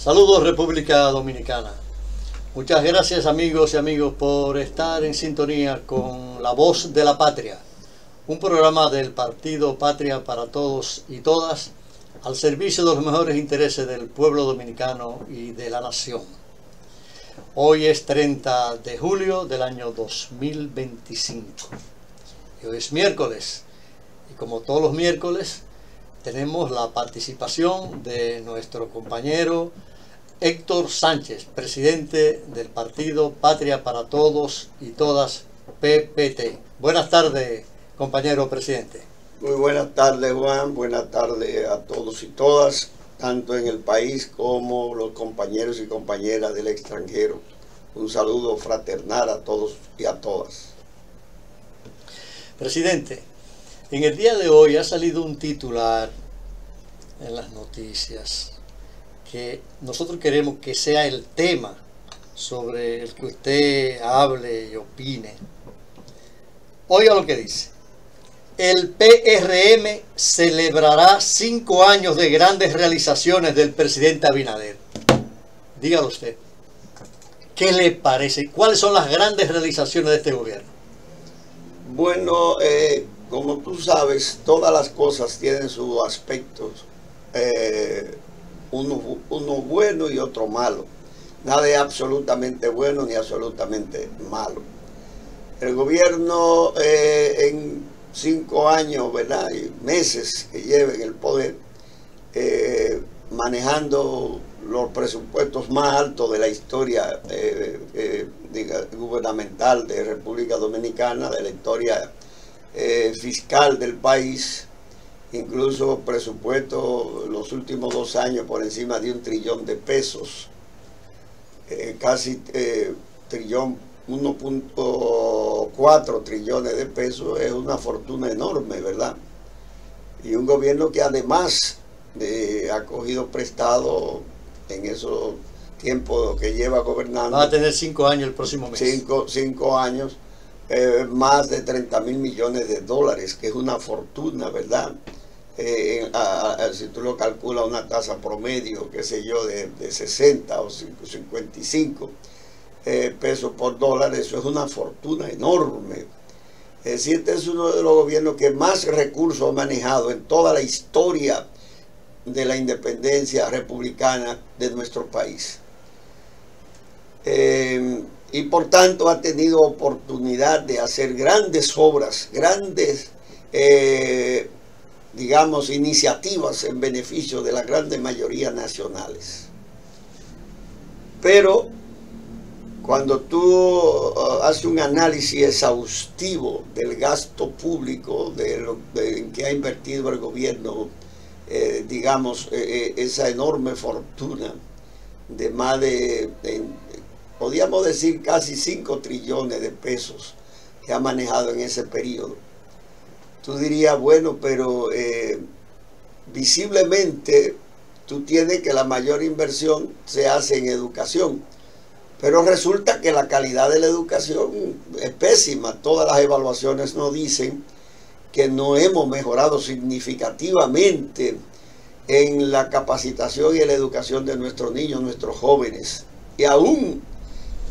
Saludos República Dominicana. Muchas gracias amigos y amigos por estar en sintonía con La Voz de la Patria, un programa del Partido Patria para Todos y Todas, al servicio de los mejores intereses del pueblo dominicano y de la nación. Hoy es 30 de julio del año 2025. Y hoy es miércoles. Y como todos los miércoles, tenemos la participación de nuestro compañero Héctor Sánchez, presidente del Partido Patria para Todos y Todas, PPT. Buenas tardes, compañero presidente. Muy buenas tardes, Juan. Buenas tardes a todos y todas, tanto en el país como los compañeros y compañeras del extranjero. Un saludo fraternal a todos y a todas. Presidente, en el día de hoy ha salido un titular en las noticias que nosotros queremos que sea el tema sobre el que usted hable y opine. Oiga lo que dice: el PRM celebrará 5 años de grandes realizaciones del presidente Abinader. Dígalo usted. ¿Qué le parece? ¿Cuáles son las grandes realizaciones de este gobierno? Bueno, como tú sabes, todas las cosas tienen sus aspectos, uno bueno y otro malo. Nada es absolutamente bueno ni absolutamente malo. El gobierno en 5 años, ¿verdad?, y meses que lleva en el poder, manejando los presupuestos más altos de la historia gubernamental de República Dominicana, de la historia fiscal del país, incluso presupuesto los últimos 2 años por encima de 1 trillón de pesos, casi trillón, 1.4 trillones de pesos, es una fortuna enorme, ¿verdad? Y un gobierno que además ha cogido prestado en esos tiempos que lleva gobernando. Va a tener 5 años el próximo mes. 5 años, más de 30.000 millones de dólares, que es una fortuna, ¿verdad? Si tú lo calculas, una tasa promedio, qué sé yo, de 60 o 55 pesos por dólar, eso es una fortuna enorme. Es decir, este es uno de los gobiernos que más recursos ha manejado en toda la historia de la independencia republicana de nuestro país. Y por tanto ha tenido oportunidad de hacer grandes obras, grandes, digamos, iniciativas en beneficio de la grande mayoría nacionales. Pero cuando tú haces un análisis exhaustivo del gasto público, en que ha invertido el gobierno, digamos, esa enorme fortuna de más podríamos decir casi 5 trillones de pesos que ha manejado en ese periodo, tú dirías, bueno, pero visiblemente tú tienes que la mayor inversión se hace en educación, pero resulta que la calidad de la educación es pésima. Todas las evaluaciones nos dicen que no hemos mejorado significativamente en la capacitación y en la educación de nuestros niños, nuestros jóvenes. Y aún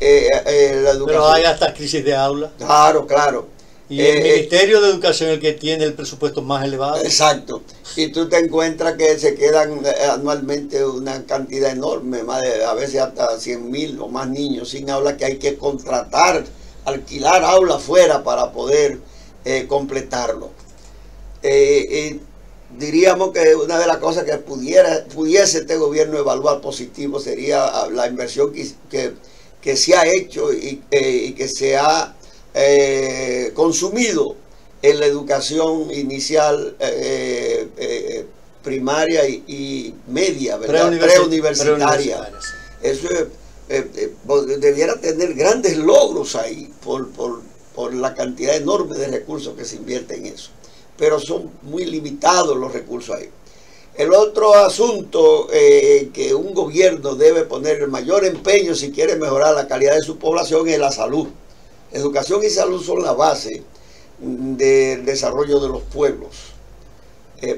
la educación... Pero hay hasta crisis de aula. Claro, claro. Y el Ministerio de Educación es el que tiene el presupuesto más elevado. Exacto. Y tú te encuentras que se quedan anualmente una cantidad enorme, más de, a veces hasta 100.000 o más niños sin aula, que hay que contratar, alquilar aula afuera para poder completarlo. Diríamos que una de las cosas que pudiese este gobierno evaluar positivo sería la inversión que se ha hecho y que se ha consumido en la educación inicial, primaria y media, ¿verdad? Preuniversitaria. Eso debiera tener grandes logros ahí por la cantidad enorme de recursos que se invierte en eso, pero son muy limitados los recursos ahí. El otro asunto que un gobierno debe poner el mayor empeño si quiere mejorar la calidad de su población es la salud. Educación y salud son la base del desarrollo de los pueblos.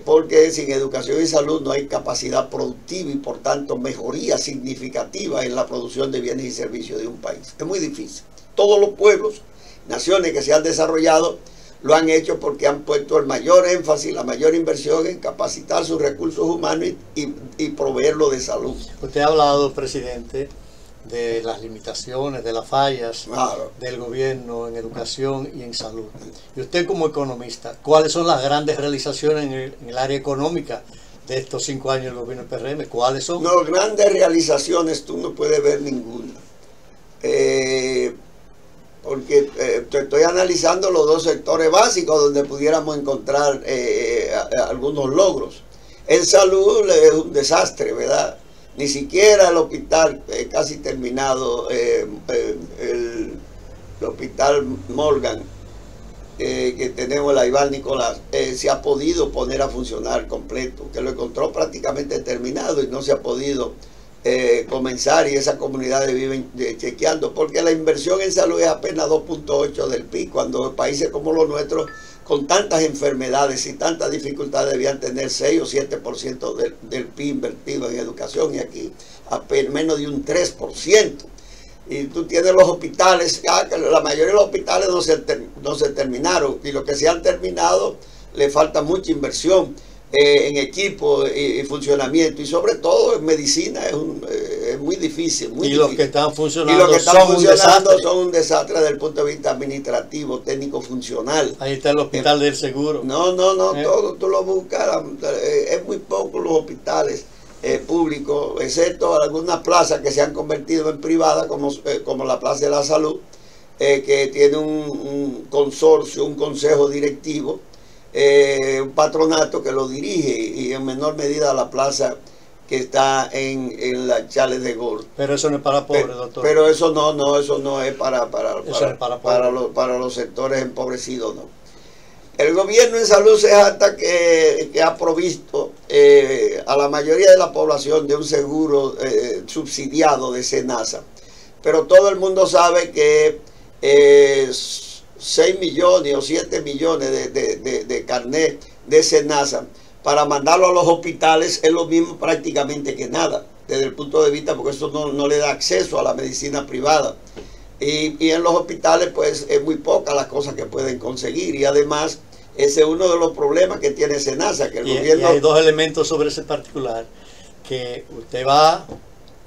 porque sin educación y salud no hay capacidad productiva y por tanto mejoría significativa en la producción de bienes y servicios de un país. Es muy difícil. Todos los pueblos, naciones que se han desarrollado, lo han hecho porque han puesto el mayor énfasis, la mayor inversión en capacitar sus recursos humanos y proveerlo de salud. Usted ha hablado, presidente, de las limitaciones, de las fallas Claro. del gobierno en educación y en salud. Y usted como economista, ¿cuáles son las grandes realizaciones en el área económica de estos 5 años del gobierno del PRM? ¿Cuáles son? No, grandes realizaciones tú no puedes ver ninguna. Porque estoy analizando los dos sectores básicos donde pudiéramos encontrar algunos logros. En salud es un desastre, ¿verdad? Ni siquiera el hospital casi terminado, el hospital Morgan, que tenemos, la Iván Nicolás, se ha podido poner a funcionar completo, que lo encontró prácticamente terminado y no se ha podido comenzar, y esas comunidades viven chequeando, porque la inversión en salud es apenas 2.8 del PIB, cuando países como los nuestros, con tantas enfermedades y tantas dificultades, debían tener 6 o 7% del PIB invertido en educación, y aquí apenas menos de un 3%. Y tú tienes los hospitales, la mayoría de los hospitales no se terminaron, y los que se han terminado le falta mucha inversión en equipo y funcionamiento, y sobre todo en medicina es muy difícil. Muy Los difícil. que están funcionando, Y los que están son funcionando son un desastre desde el punto de vista administrativo, técnico, funcional. Ahí está el hospital del seguro. No, todo tú lo buscas, es muy poco los hospitales públicos, excepto algunas plazas que se han convertido en privadas, como la Plaza de la Salud, que tiene un consorcio, un consejo directivo, un patronato que lo dirige, y en menor medida la plaza que está en la Charles de Gaulle. Pero eso no es para pobres, doctor. Pero eso no es para los sectores empobrecidos, no. El gobierno en salud se jacta que ha provisto a la mayoría de la población de un seguro subsidiado de SENASA, pero todo el mundo sabe que 6 millones o 7 millones de carnet de SENASA para mandarlo a los hospitales es lo mismo prácticamente que nada, desde el punto de vista, porque eso no le da acceso a la medicina privada. Y en los hospitales pues es muy poca las cosas que pueden conseguir, y además ese es uno de los problemas que tiene SENASA, que el gobierno... Y hay dos elementos sobre ese particular, que usted va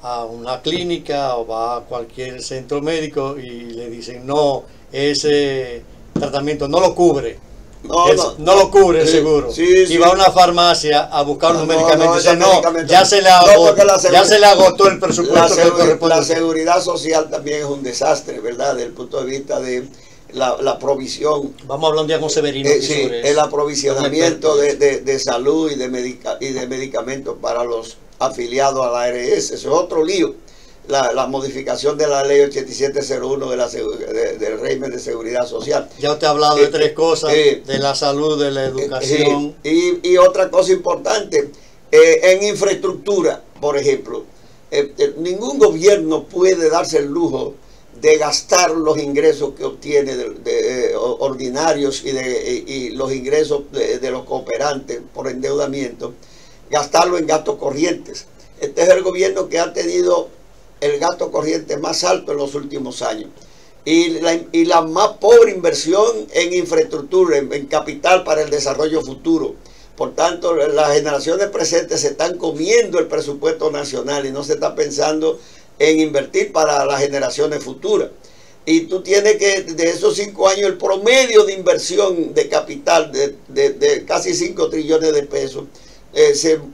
a una clínica o va a cualquier centro médico y le dicen no, ese tratamiento no lo cubre. No lo cubre el seguro. Y va a una farmacia a buscar unos medicamentos. Ya se le agotó el presupuesto que corresponde. La seguridad social también es un desastre, ¿verdad? Desde el punto de vista de la provisión. Vamos a hablar un día con Severino. Sí, el aprovisionamiento de salud y de medicamentos para los afiliados a la ARS. Eso es otro lío. La modificación de la ley 8701 del régimen de seguridad social. Ya usted ha hablado de tres cosas, de la salud, de la educación. Y otra cosa importante, en infraestructura, por ejemplo, ningún gobierno puede darse el lujo de gastar los ingresos que obtiene ordinarios y los ingresos de los cooperantes por endeudamiento, gastarlo en gastos corrientes. Este es el gobierno que ha tenido el gasto corriente más alto en los últimos años, y la más pobre inversión en infraestructura, en capital para el desarrollo futuro. Por tanto, las generaciones presentes se están comiendo el presupuesto nacional y no se está pensando en invertir para las generaciones futuras. Y tú tienes que, de esos 5 años, el promedio de inversión de capital de casi 5 trillones de pesos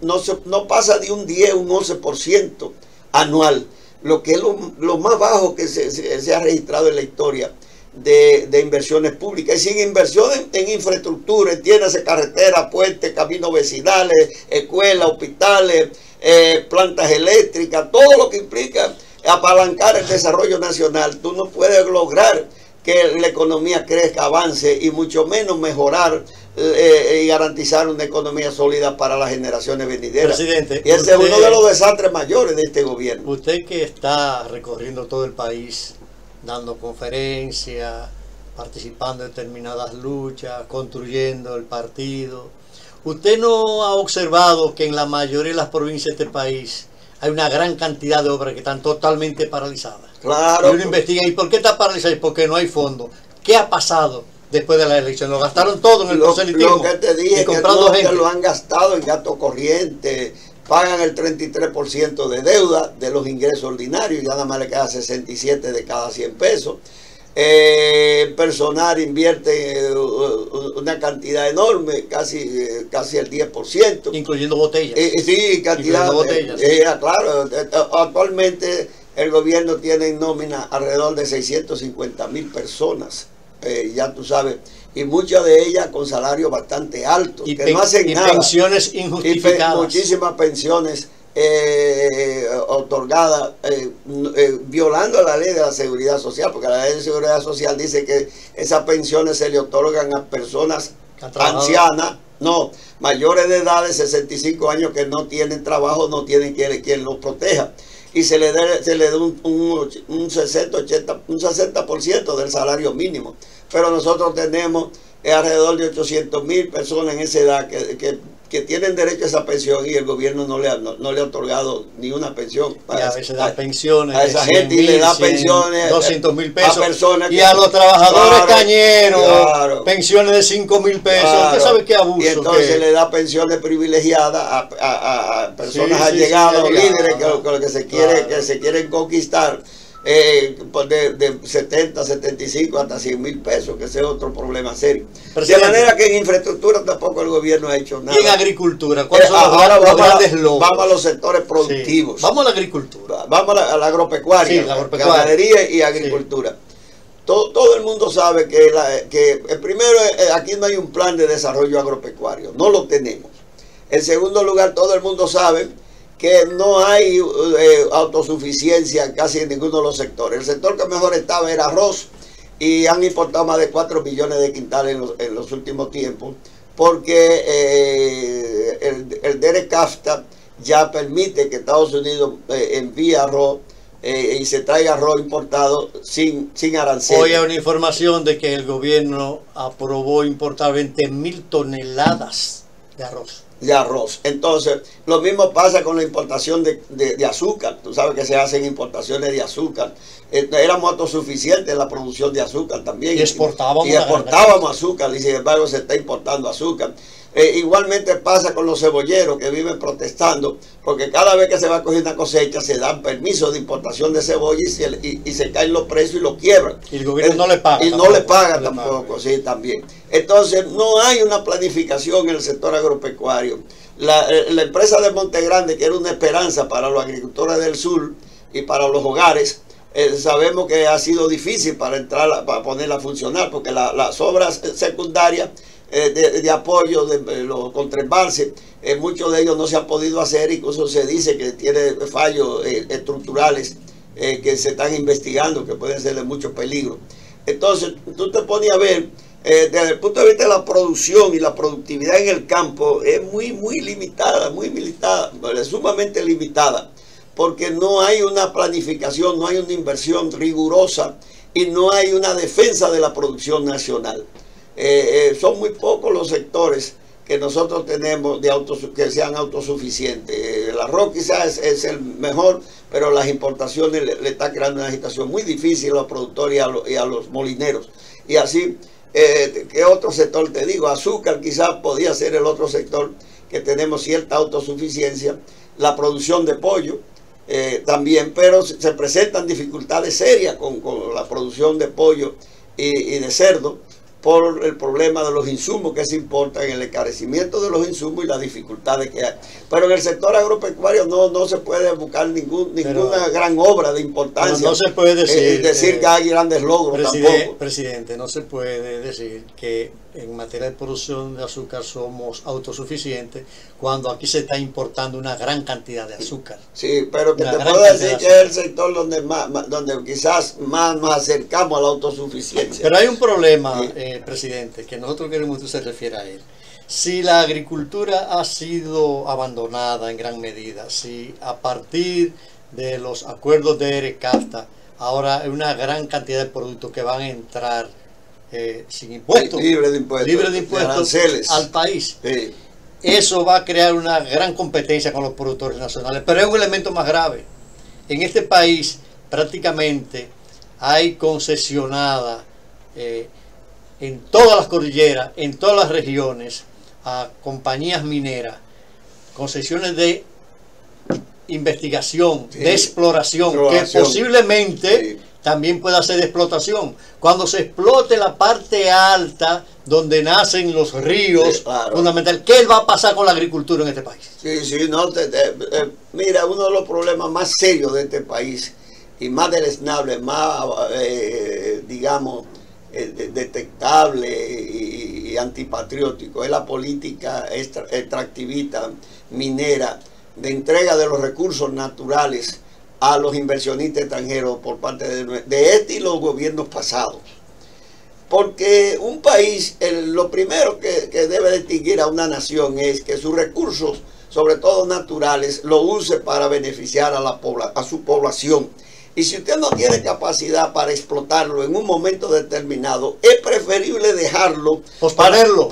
no pasa de un 10, un 11% anual, lo que es lo más bajo que se ha registrado en la historia de inversiones públicas. Y sin inversión en infraestructura, entiéndase, carreteras, puentes, caminos vecinales, escuelas, hospitales, plantas eléctricas, todo lo que implica apalancar el desarrollo nacional, tú no puedes lograr que la economía crezca, avance, y mucho menos mejorar y garantizar una economía sólida para las generaciones venideras. Presidente, y ese es uno de los desastres mayores de este gobierno. Usted que está recorriendo todo el país, dando conferencias, participando en determinadas luchas, construyendo el partido, ¿Usted no ha observado que en la mayoría de las provincias de este país hay una gran cantidad de obras que están totalmente paralizadas? Claro. Y uno investiga, ¿y por qué está paralizado? Porque no hay fondos. ¿Qué ha pasado después de la elección? Lo gastaron todo en el proselitismo. Lo que te dije, que lo han gastado en gasto corriente, pagan el 33% de deuda de los ingresos ordinarios, y nada más le queda 67 de cada 100 pesos. Personal invierte una cantidad enorme, casi el 10%. Incluyendo botellas. Sí, cantidad de botellas. Claro, actualmente el gobierno tiene en nómina alrededor de 650,000 personas, ya tú sabes, y muchas de ellas con salarios bastante altos, que no hacen nada. Pensiones injustificadas. Muchísimas pensiones otorgada violando la ley de la seguridad social, porque la ley de seguridad social dice que esas pensiones se le otorgan a personas ancianas, mayores de edad de 65 años que no tienen trabajo, no tienen quien los proteja, y se le da un 60% del salario mínimo. Pero nosotros tenemos alrededor de 800,000 personas en esa edad que tienen derecho a esa pensión, y el gobierno no le ha otorgado ni una pensión. Y a veces da pensiones a esa gente, y le da pensiones 200,000 pesos. A personas y a los trabajadores cañeros, claro, pensiones de 5,000 pesos. Claro. ¿Usted sabe qué abuso? Y entonces le da pensiones privilegiadas a personas allegadas, líderes que se quieren conquistar. De 70, 75 hasta 100,000 pesos, que ese es otro problema serio. Presidente, de manera que en infraestructura tampoco el gobierno ha hecho nada. Y en agricultura, ¿cuáles son los grandes logros? Vamos a los sectores productivos. Sí. Vamos a la agricultura. Vamos a la agropecuaria, ganadería y agricultura. Sí. Todo el mundo sabe que primero, aquí no hay un plan de desarrollo agropecuario, no lo tenemos. En segundo lugar, todo el mundo sabe que no hay autosuficiencia casi en ninguno de los sectores. El sector que mejor estaba era arroz, y han importado más de 4 millones de quintales en los últimos tiempos, porque el DERECAFTA ya permite que Estados Unidos envíe arroz y se traiga arroz importado sin aranceles. Hoy hay una información de que el gobierno aprobó importar 20,000 toneladas de arroz. Entonces, lo mismo pasa con la importación de azúcar. Tú sabes que se hacen importaciones de azúcar. Éramos autosuficientes en la producción de azúcar también. Y exportábamos azúcar, y sin embargo se está importando azúcar. Igualmente pasa con los cebolleros que viven protestando, porque cada vez que se va a coger una cosecha se dan permisos de importación de cebolla, y se caen los precios y los quiebran. Y el gobierno no le paga. Y no le paga tampoco, sí, también. Entonces, no hay una planificación en el sector agropecuario. La empresa de Monte Grande, que era una esperanza para los agricultores del sur y para los hogares, sabemos que ha sido difícil para ponerla a funcionar, porque las obras secundarias de apoyo de los contraembalses, muchos de ellos no se han podido hacer, incluso se dice que tiene fallos estructurales que se están investigando, que pueden ser de mucho peligro. Entonces, tú te pones a ver, desde el punto de vista de la producción y la productividad en el campo, es muy limitada, sumamente limitada, porque no hay una planificación, no hay una inversión rigurosa, y no hay una defensa de la producción nacional. Son muy pocos los sectores que nosotros tenemos que sean autosuficientes. El arroz quizás es el mejor, pero las importaciones le está creando una situación muy difícil a los productores y a los molineros. Y así, ¿qué otro sector te digo? Azúcar quizás podía ser el otro sector que tenemos cierta autosuficiencia. La producción de pollo también, pero se presentan dificultades serias con la producción de pollo y de cerdo, por el problema de los insumos que se importan, el encarecimiento de los insumos y las dificultades que hay. Pero en el sector agropecuario no se puede buscar ninguna gran obra de importancia. No se puede decir que hay grandes logros tampoco. Presidente, no se puede decir que en materia de producción de azúcar somos autosuficientes cuando aquí se está importando una gran cantidad de azúcar. Sí, pero que te puedo decir que es el sector donde quizás más nos acercamos a la autosuficiencia. Pero hay un problema, presidente, que nosotros queremos que usted se refiera a él. Si la agricultura ha sido abandonada en gran medida, si a partir de los acuerdos de ERECAFTA ahora hay una gran cantidad de productos que van a entrar sin impuestos, libre de impuestos aranceles al país. Sí. eso va a crear una gran competencia con los productores nacionales. Pero es un elemento más grave. En este país prácticamente hay concesionada en todas las cordilleras, en todas las regiones, a compañías mineras, concesiones de investigación, sí, de exploración, que posiblemente sí, también pueda ser de explotación. Cuando se explote la parte alta donde nacen los ríos, sí, claro, fundamental, ¿qué va a pasar con la agricultura en este país? Sí, sí, no, mira, uno de los problemas más serios de este país y más deleznable, más, digamos, detectable y antipatriótico es la política extractivista minera de entrega de los recursos naturales a los inversionistas extranjeros por parte de este y los gobiernos pasados. Porque un país, lo primero que debe distinguir a una nación es que sus recursos, sobre todo naturales, lo use para beneficiar a su población. Y si usted no tiene capacidad para explotarlo en un momento determinado, es preferible dejarlo, posponerlo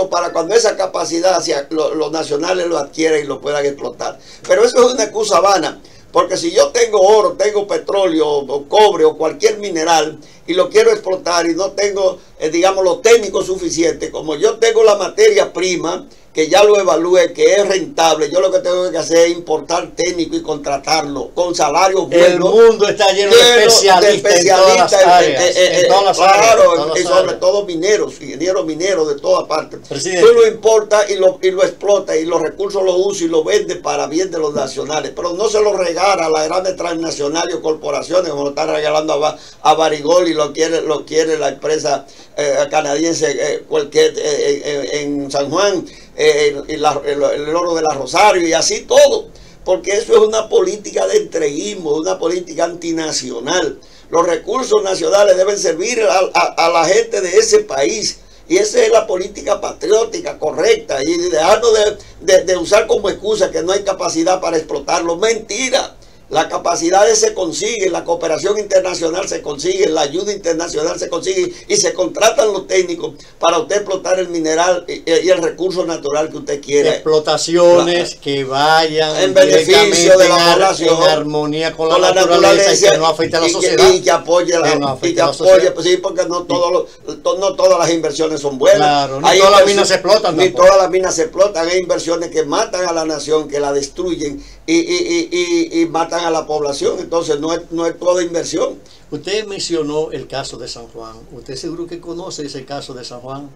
para cuando esa capacidad hacia los nacionales lo adquieran y lo puedan explotar. Pero eso es una excusa vana, porque si yo tengo oro, tengo petróleo, o cobre o cualquier mineral y lo quiero explotar y no tengo, digamos, los técnicos suficientes, como yo tengo la materia prima, que ya lo evalúe, que es rentable, yo lo que tengo que hacer es importar técnico y contratarlo con salarios buenos. El mundo está lleno de especialistas en todas las áreas. Claro, y sobre todo mineros, ingenieros mineros de todas partes. Presidente, tú lo importas y lo explotas y los recursos los usas y los vendes para bien de los nacionales, pero no se lo regala a las grandes transnacionales o corporaciones como lo están regalando a Barigol y lo quiere la empresa canadiense cualquier en San Juan. El oro de la Rosario y así todo, porque eso es una política de entreguismo, una política antinacional. Los recursos nacionales deben servir a la gente de ese país y esa es la política patriótica correcta y dejarnos de usar como excusa que no hay capacidad para explotarlo. Mentira. Las capacidades se consiguen, la cooperación internacional se consigue, la ayuda internacional se consigue y se contratan los técnicos para usted explotar el mineral y el recurso natural que usted quiera. Explotaciones que vayan en beneficio de la población, en armonía con la naturaleza y que no afecte a la sociedad. Y que apoye pues sí, porque no todas las inversiones son buenas. Claro, ni todas las minas se explotan. Ni todas las minas se explotan, hay inversiones que matan a la nación, que la destruyen y matan a la población, entonces no es toda inversión. Usted mencionó el caso de San Juan, usted seguro que conoce ese caso de San Juan.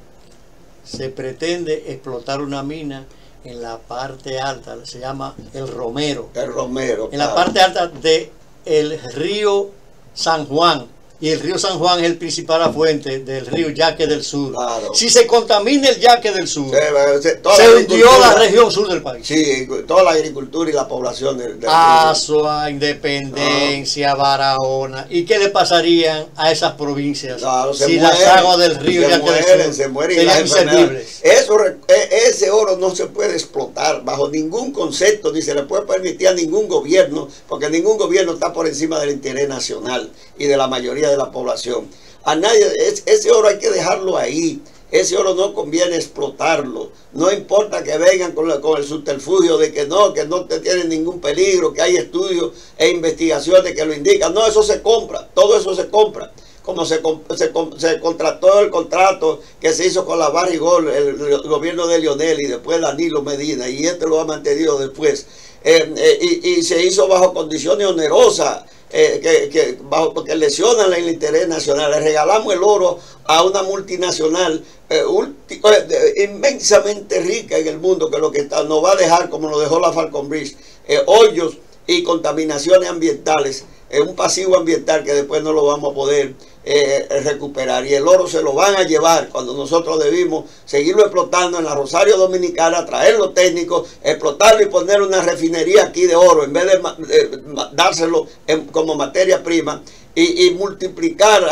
Se pretende explotar una mina en la parte alta, se llama El Romero. El Romero. En la parte alta del río San Juan. Y el río San Juan es el principal afluente del río Yaque del Sur. Claro. Si se contamina el Yaque del Sur, se hundió la región sur del país. Sí, toda la agricultura y la población del Azua, Independencia, Barahona. ¿Y qué le pasarían a esas provincias? Claro, si las aguas del río Yaque del Sur se mueren serían inservibles? Ese oro no se puede explotar bajo ningún concepto, ni se le puede permitir a ningún gobierno, porque ningún gobierno está por encima del interés nacional y de la mayoría de la población. A nadie, ese oro hay que dejarlo ahí. Ese oro no conviene explotarlo. No importa que vengan con el subterfugio de que no te tienen ningún peligro, que hay estudios e investigaciones que lo indican. No, eso se compra, todo eso se compra. Como se contrató el contrato que se hizo con la Barrigol, el gobierno de Lionel y después Danilo Medina, y este lo ha mantenido después. Y se hizo bajo condiciones onerosas, porque lesionan el interés nacional. Le regalamos el oro a una multinacional inmensamente rica en el mundo, que lo que nos va a dejar, como lo dejó la Falcon Bridge, hoyos y contaminaciones ambientales, un pasivo ambiental que después no lo vamos a poder recuperar, y el oro se lo van a llevar cuando nosotros debimos seguirlo explotando en la Rosario Dominicana, traer los técnicos, explotarlo y poner una refinería aquí de oro en vez de dárselo como materia prima y multiplicar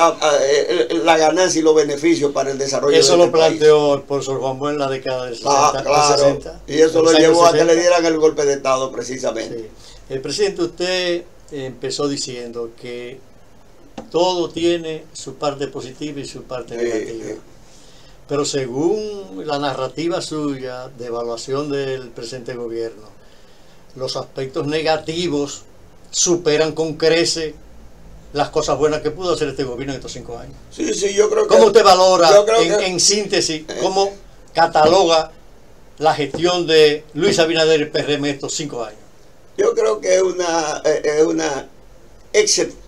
la ganancia y los beneficios para el desarrollo. Eso lo planteó el profesor Juan Bueno en la década del 60, claro, 60, y eso lo llevó a que le dieran el golpe de Estado precisamente. Sí. El presidente, usted empezó diciendo que todo tiene su parte positiva y su parte negativa. Pero según la narrativa suya de evaluación del presente gobierno, los aspectos negativos superan con creces las cosas buenas que pudo hacer este gobierno en estos 5 años. Sí, sí, yo creo que... ¿Cómo usted valora, en síntesis, cómo cataloga la gestión de Luis Abinader y el PRM estos 5 años? Yo creo que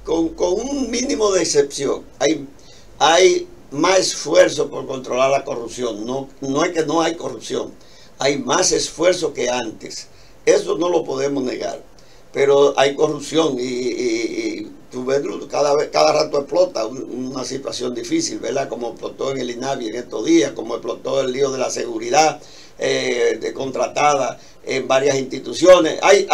con un mínimo de excepción. Hay más esfuerzo por controlar la corrupción. No es que no hay corrupción, hay más esfuerzo que antes. Eso no lo podemos negar. Pero hay corrupción y tú ves, cada rato explota una situación difícil, ¿verdad? Como explotó en el INAVI en estos días, como explotó el lío de la seguridad contratada en varias instituciones. Hay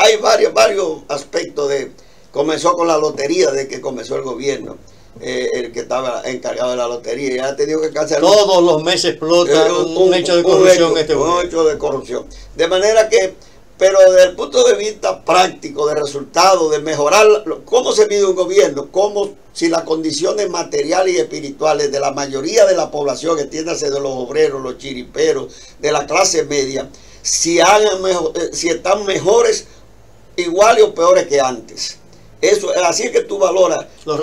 varios aspectos de... Comenzó con la lotería de que comenzó el gobierno. El que estaba encargado de la lotería, ya ha tenido que cancelar. Todos los meses explota un hecho de corrupción un hecho de corrupción. De manera que, pero desde el punto de vista práctico, de resultado, de mejorar, ¿cómo se mide un gobierno? ¿Cómo si las condiciones materiales y espirituales de la mayoría de la población, entiéndase de los obreros, los chiriperos, de la clase media, si están mejores, iguales o peores que antes? Eso, así es que tú valoras los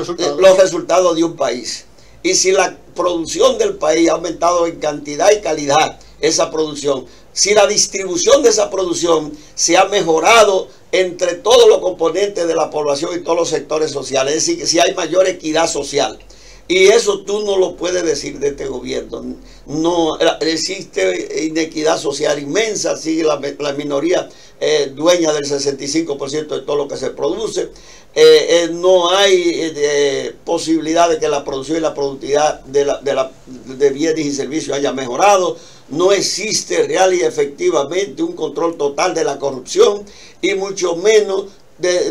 resultados de un país. Y si la producción del país ha aumentado en cantidad y calidad, esa producción, si la distribución de esa producción se ha mejorado entre todos los componentes de la población y todos los sectores sociales, es decir, que si hay mayor equidad social. Y eso tú no lo puedes decir de este gobierno. No existe inequidad social inmensa, sigue la minoría dueña del 65% de todo lo que se produce. No hay posibilidad de que la producción y la productividad de bienes y servicios haya mejorado. No existe real y efectivamente un control total de la corrupción y mucho menos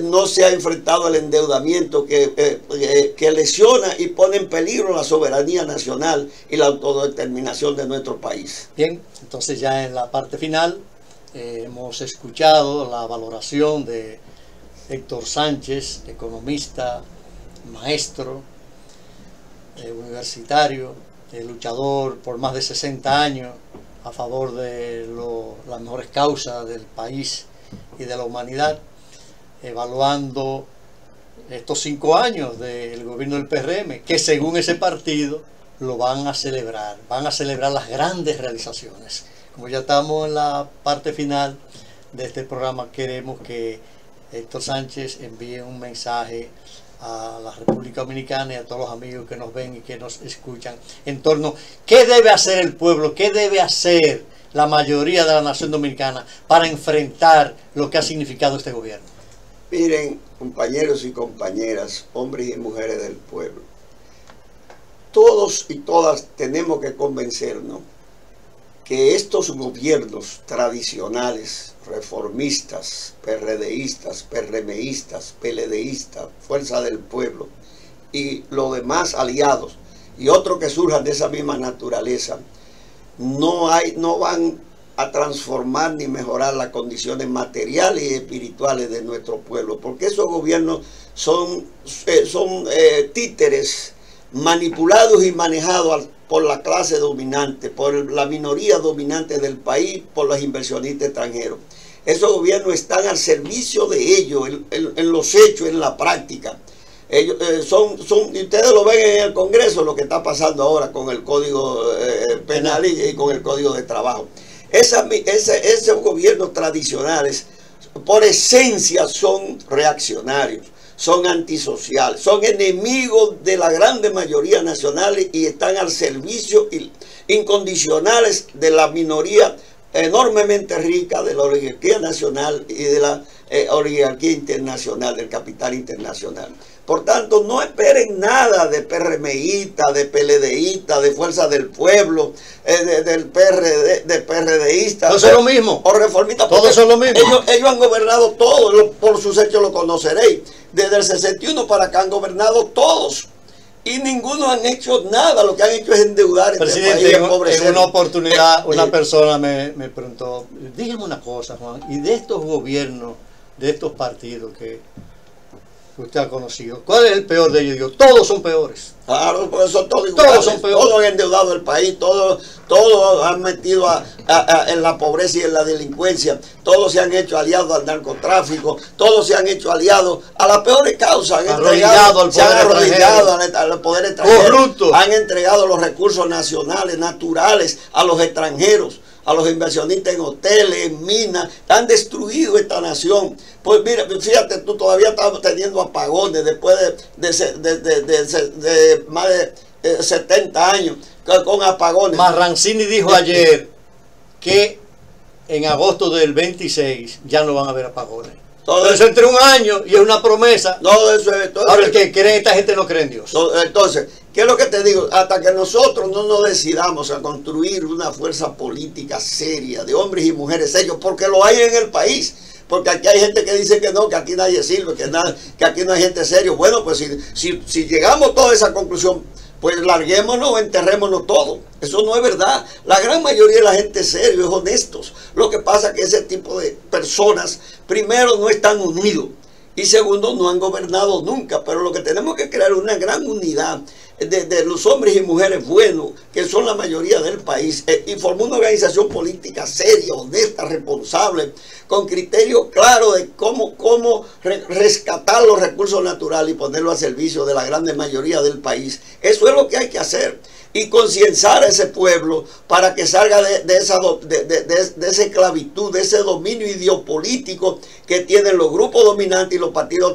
no se ha enfrentado al endeudamiento que lesiona y pone en peligro la soberanía nacional y la autodeterminación de nuestro país. Bien, entonces ya en la parte final hemos escuchado la valoración de Héctor Sánchez, economista, maestro, universitario, luchador por más de 60 años a favor de las mejores causas del país y de la humanidad, evaluando estos 5 años del gobierno del PRM, que según ese partido lo van a celebrar las grandes realizaciones. Como ya estamos en la parte final de este programa, queremos que Héctor Sánchez envíe un mensaje a la República Dominicana y a todos los amigos que nos ven y que nos escuchan en torno a qué debe hacer el pueblo, qué debe hacer la mayoría de la nación dominicana para enfrentar lo que ha significado este gobierno. Miren, compañeros y compañeras, hombres y mujeres del pueblo, todos y todas tenemos que convencernos que estos gobiernos tradicionales, reformistas, PRDistas, PRMistas, PLDistas, Fuerza del Pueblo y los demás aliados y otros que surjan de esa misma naturaleza, no van a transformar ni mejorar las condiciones materiales y espirituales de nuestro pueblo, porque esos gobiernos son títeres manipulados y manejados por la clase dominante, por la minoría dominante del país, por los inversionistas extranjeros. Esos gobiernos están al servicio de ellos, en los hechos, en la práctica. Ellos y ustedes lo ven en el Congreso, lo que está pasando ahora con el Código Penal y con el Código de Trabajo. Esos gobiernos tradicionales, por esencia, son reaccionarios, son antisociales, son enemigos de la grande mayoría nacional y están al servicio incondicionales de la minoría enormemente rica de la oligarquía nacional y de la oligarquía internacional, del capital internacional. Por tanto, no esperen nada de PRMista, de PLDista, de Fuerza del Pueblo, del PRD, de PRDista. Todos son lo mismo. O reformistas. Todos son lo mismo. Ellos han gobernado todo, por sus hechos lo conoceréis. Desde el 61 para acá han gobernado todos. Y ninguno han hecho nada, lo que han hecho es endeudar este Presidente, país, empobrecer. En una oportunidad, una persona me preguntó, dígame una cosa, Juan, y de estos gobiernos, de estos partidos que que usted ha conocido, ¿cuál es el peor de ellos? Digo, todos son peores. Claro, por eso todos iguales, Todos son peores. todos han endeudado el país, todos han metido en la pobreza y en la delincuencia, todos se han hecho aliados al narcotráfico, todos se han hecho aliados a las peores causas, se han arrodillado al poder extranjero, corrupto, han entregado los recursos nacionales, naturales a los extranjeros, a los inversionistas en hoteles, en minas, han destruido esta nación. Pues mira, fíjate, tú todavía estás teniendo apagones después de más de 70 años con apagones. Marrancini dijo ayer que en agosto del 26 ya no van a haber apagones. Pero eso entre un año y es una promesa. Ahora el que cree, esta gente no cree en Dios. Entonces, ¿qué es lo que te digo? Hasta que nosotros no nos decidamos a construir una fuerza política seria, de hombres y mujeres serios, porque lo hay en el país. Porque aquí hay gente que dice que no, que aquí nadie sirve, que aquí no hay gente seria. Bueno, pues si llegamos a toda esa conclusión, pues larguémonos o enterrémonos todo. Eso no es verdad. La gran mayoría de la gente es seria, es honestos. Lo que pasa es que ese tipo de personas, primero, no están unidos. Y segundo, no han gobernado nunca. Pero lo que tenemos que crear es una gran unidad de los hombres y mujeres buenos, que son la mayoría del país, y formar una organización política seria, honesta, responsable, con criterio claro de cómo rescatar los recursos naturales y ponerlos a servicio de la gran mayoría del país. Eso es lo que hay que hacer. Y concienciar a ese pueblo para que salga de esa esclavitud, de ese dominio ideopolítico que tienen los grupos dominantes y los partidos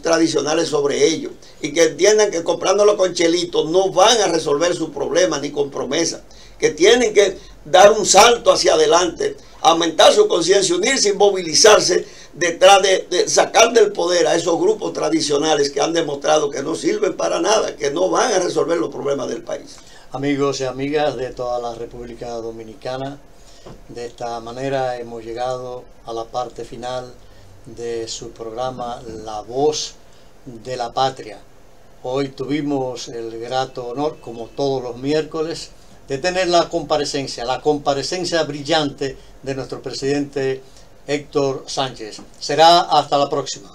tradicionales sobre ellos. Y que entiendan que comprándolo con chelitos no van a resolver su problema ni con promesa. Que tienen que dar un salto hacia adelante, aumentar su conciencia, unirse y movilizarse detrás de sacar del poder a esos grupos tradicionales que han demostrado que no sirven para nada, que no van a resolver los problemas del país. Amigos y amigas de toda la República Dominicana, de esta manera hemos llegado a la parte final de su programa La Voz de la Patria. Hoy tuvimos el grato honor, como todos los miércoles, de tener la comparecencia brillante de nuestro presidente Héctor Sánchez. Será hasta la próxima.